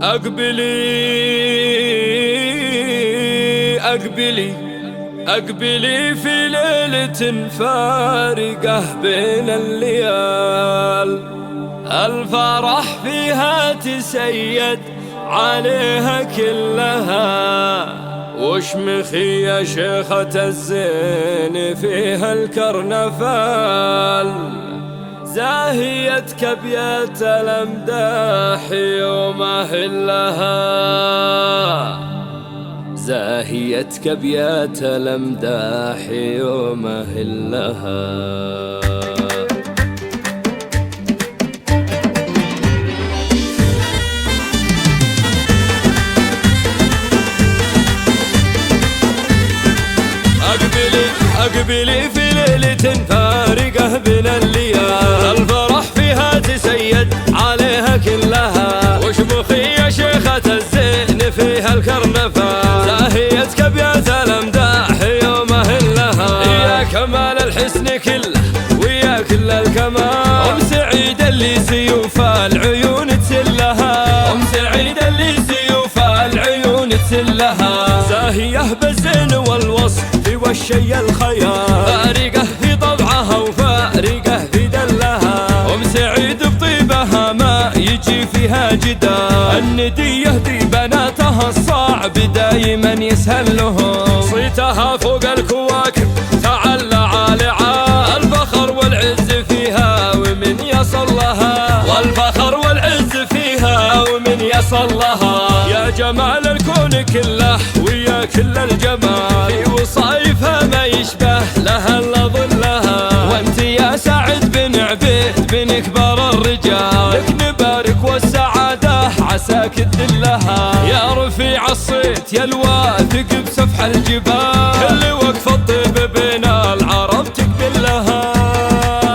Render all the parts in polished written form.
أقبلي أقبلي أقبلي في ليلة فارقة بين الليال، الفرح فيها تسيد عليها كلها، واشمخي يا شيخة الزين فيها الكرنفال، زاهيتك بيت الأمداح يوم أهلها، زاهيتك بيت الأمداح يوم أهلها. أقبلي في ليلة فارقة بين الليال، الفرح فيها تسيد عليها كلها، واشمخي يا شيخة الزين فيها الكرنفال، زاهيتك بيت الأمداح يوم أهلها، يا كمال الحسن كله ويا كل الكمال، أم سعيد اللي سيوف العيون تسلها، أم سعيد اللي سيوف العيون تسلها، زاهية بالزين والوصف والشي الخيال، فارقة في طبعها وفارقة في دلها، أم سعيد بطيبها ما يجي فيها جدال، الندية دي بناتها الصعب دايما يسهل لهم، صيتها فوق الكواكب تعلى عالعا، الفخر والعز فيها ومن يصل لها، والفخر والعز فيها ومن يصل لها، يا جمال الكون كله ويا كل الجمال، في وصايفها ما يشبه لها الا ظلها، وانت يا سعد بن عبيد بن كبار الرجال، لك نبارك والسعادة عساك تدلها، يا رفيع الصيت يا الواثق بسفح الجبال، كل وقف الطيب بين العرب تقبل لها،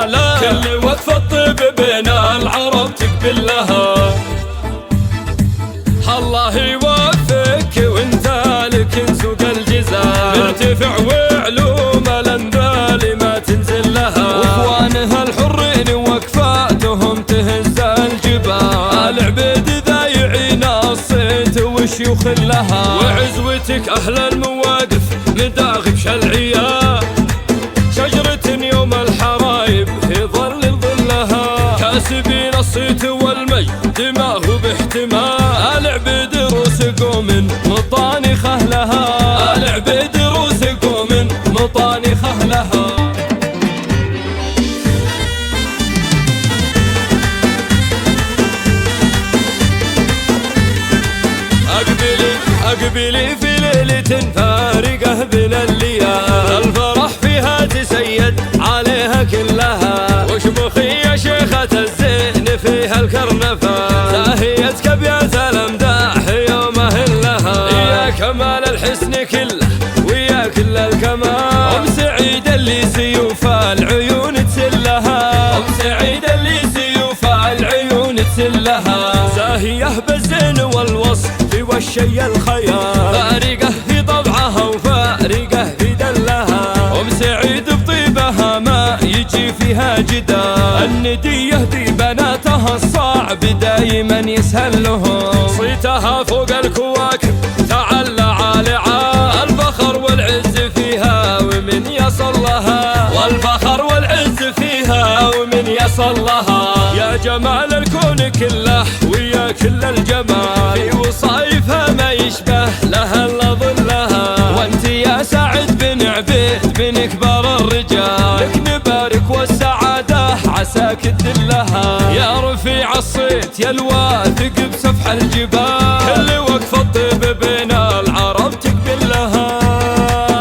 لا كل وقف الطيب بين العرب تقبل لها، الله يوفقك وانت لك سوق الجزال، مرتفع وعلوم الانذال ما تنزل لها، واخوانها الحرين وقفاتهم تهز الجبال، العبيد ذايعين الصيت وشيوخ لها، وعزوتك اهل المواقف مداغب شلعيه، شجرة يوم الحرايب في ظل ظلها، كاسبين الصيت والمجد ما هو باحتمال، العبيد روس قوم مطانخه لها، العبيد روس قوم مطانخه لها. أقبلي في ليلة فارقة بين الليال، الفرح فيها تسيد عليها كلها، واشمخي يا شيخة الزين فيها الكرنفال، زاهيتك بيت الأمداح يوم أهلها، يا كمال الحسن كله ويا كل الكمال، أم سعيد اللي سيوف العيون تسلها، أم سعيد اللي سيوف العيون تسلها، زاهية بالزين والوصف والشي الخيال، فارقة في طبعها وفارقة في دلها، أم سعيد بطيبها ما يجي فيها جدال، الندية دي بناتها الصعب دايما يسهل لهم، صيتها فوق الكواكب تعلى عالعا، الفخر والعز فيها ومن يصل لها، والفخر والعز فيها ومن يصل لها، يا جمال الكون كله ويا كل الجمال، في وصايفها ما يشبه لها الا ظلها، وانت يا سعد بن عبيد بن كبار الرجال، لك نبارك والسعادة عساك تدلها، يا رفيع الصيت يا الواثق بسفح الجبال، كل وقف الطيب بين العرب تقبل لها،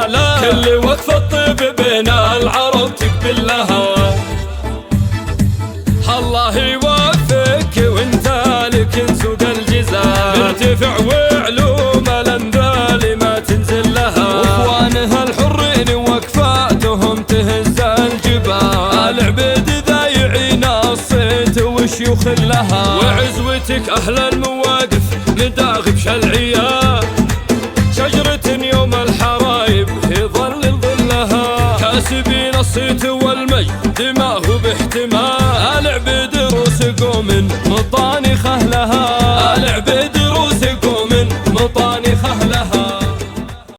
لا كل وقف الطيب بين العرب تقبل لها، الله يوفقك وانت لك سوق الجزال، مرتفع وعلوم الانذال ما تنزل لها، واخوانها الحرين وقفاتهم تهز الجبال، العبيد ذايعين الصيت وشيوخ لها، وعزوتك اهل المواقف مداغب شلعيه، شجرة يوم الحرايب في ظل ظلها، كاسبين الصيت والمجد ما هو باحتمال، العبيد روس قوم مطانخه لها، العبيد أوطاني